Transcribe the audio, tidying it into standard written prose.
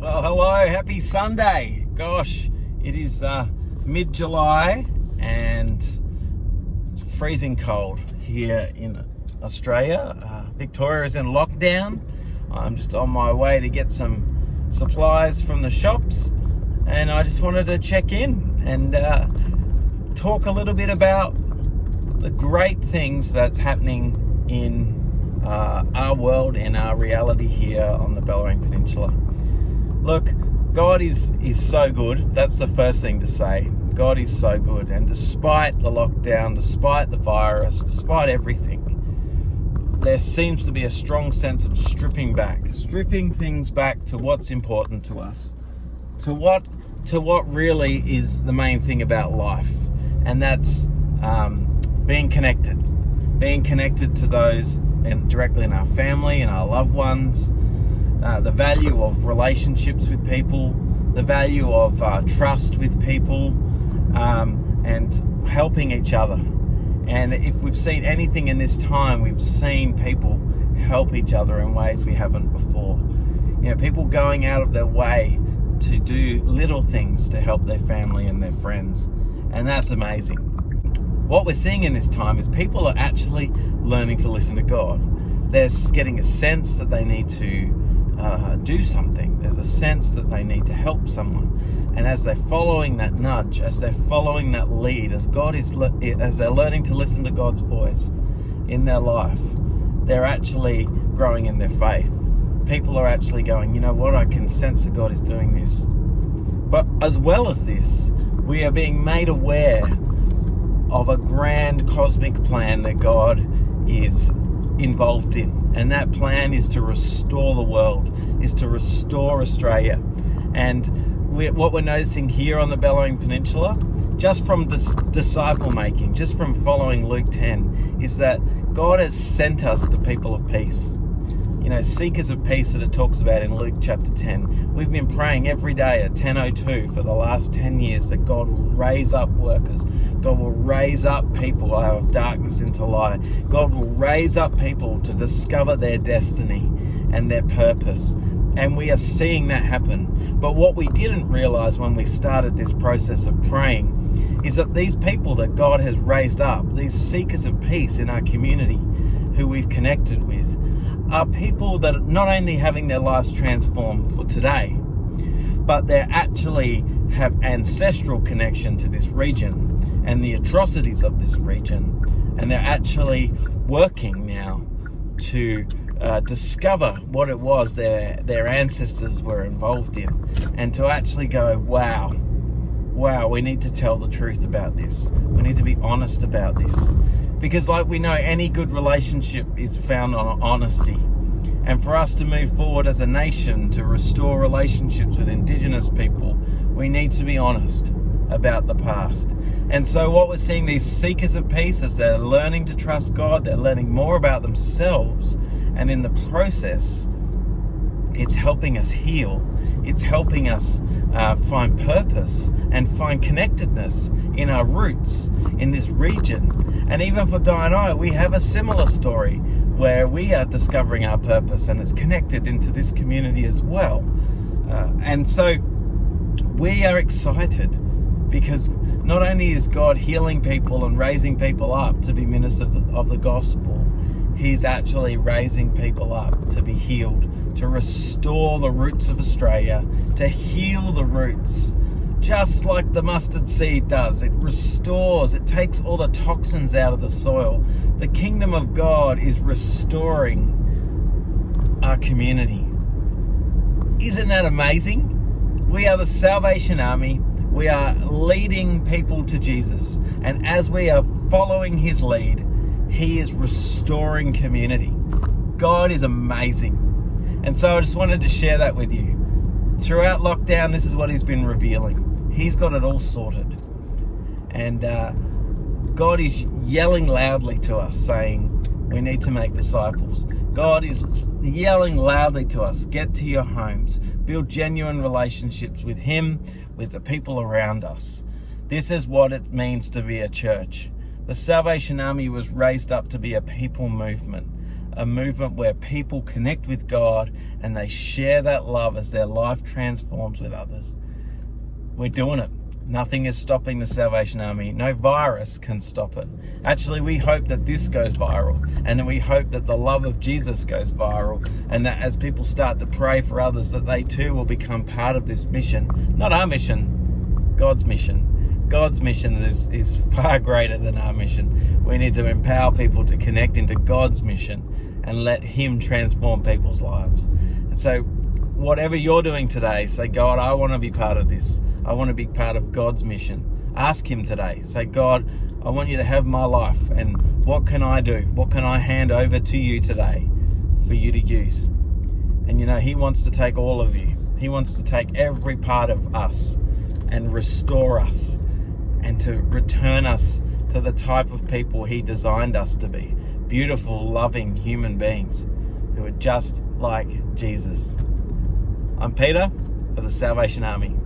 Well, hello, happy Sunday. Gosh, it is mid-July and it's freezing cold here in Australia. Victoria is in lockdown. I'm just on my way to get some supplies from the shops, and I just wanted to check in and talk a little bit about the great things that's happening in our world, in our reality here on the Bellarine Peninsula. Look, God is so good. That's the first thing to say. God is so good. And despite the lockdown, despite the virus, despite everything, there seems to be a strong sense of stripping things back to what's important to us, to what really is the main thing about life. And that's being connected to those directly in our family and our loved ones. The value of relationships with people, the value of trust with people, and helping each other. And if we've seen anything in this time, we've seen people help each other in ways we haven't before. You know, people going out of their way to do little things to help their family and their friends. And that's amazing. What we're seeing in this time is people are actually learning to listen to God. They're getting a sense that they need to do something. There's a sense that they need to help someone, and as they're following that nudge, as they're following that lead, as they're learning to listen to God's voice in their life, they're actually growing in their faith. People are actually going, you know what, I can sense that God is doing this. But as well as this, we are being made aware of a grand cosmic plan that God is involved in. And that plan is to restore the world, is to restore Australia. And what we're noticing here on the Bellarine Peninsula, just from disciple making, just from following Luke 10, is that God has sent us the people of peace. You know, seekers of peace that it talks about in Luke chapter 10. We've been praying every day at 10:02 for the last 10 years that God will raise up workers. God will raise up people out of darkness into light. God will raise up people to discover their destiny and their purpose. And we are seeing that happen. But what we didn't realize when we started this process of praying is that these people that God has raised up, these seekers of peace in our community who we've connected with, are people that are not only having their lives transformed for today, but they actually have ancestral connection to this region and the atrocities of this region, and they're actually working now to discover what it was their ancestors were involved in, and to actually go, wow, we need to tell the truth about this. We need to be honest about this. Because like we know, any good relationship is found on honesty. And for us to move forward as a nation to restore relationships with Indigenous people, we need to be honest about the past. And so what we're seeing, these seekers of peace, as they're learning to trust God, they're learning more about themselves. And in the process, it's helping us heal. It's helping us find purpose and find connectedness in our roots in this region. And even for Di and I, we have a similar story where we are discovering our purpose, and it's connected into this community as well. And so we are excited because not only is God healing people and raising people up to be ministers of the gospel, He's actually raising people up to be healed, to restore the roots of Australia, to heal the roots, just like the mustard seed does. It restores, it takes all the toxins out of the soil. The kingdom of God is restoring our community. Isn't that amazing? We are the Salvation Army. We are leading people to Jesus. And as we are following His lead, He is restoring community. God is amazing. And so I just wanted to share that with you. Throughout lockdown, this is what He's been revealing. He's got it all sorted. And God is yelling loudly to us, saying, we need to make disciples. God is yelling loudly to us, get to your homes, build genuine relationships with Him, with the people around us. This is what it means to be a church. The Salvation Army was raised up to be a people movement, a movement where people connect with God and they share that love as their life transforms with others. We're doing it. Nothing is stopping the Salvation Army. No virus can stop it. Actually, we hope that this goes viral, and then we hope that the love of Jesus goes viral, and that as people start to pray for others, that they too will become part of this mission. Not our mission, God's mission. God's mission is far greater than our mission. We need to empower people to connect into God's mission and let Him transform people's lives. And so whatever you're doing today, say, God, I want to be part of this. I want to be part of God's mission. Ask Him today. Say, God, I want you to have my life, and what can I do? What can I hand over to you today for you to use? And you know, He wants to take all of you. He wants to take every part of us and restore us and to return us to the type of people He designed us to be. Beautiful, loving human beings who are just like Jesus. I'm Peter for the Salvation Army.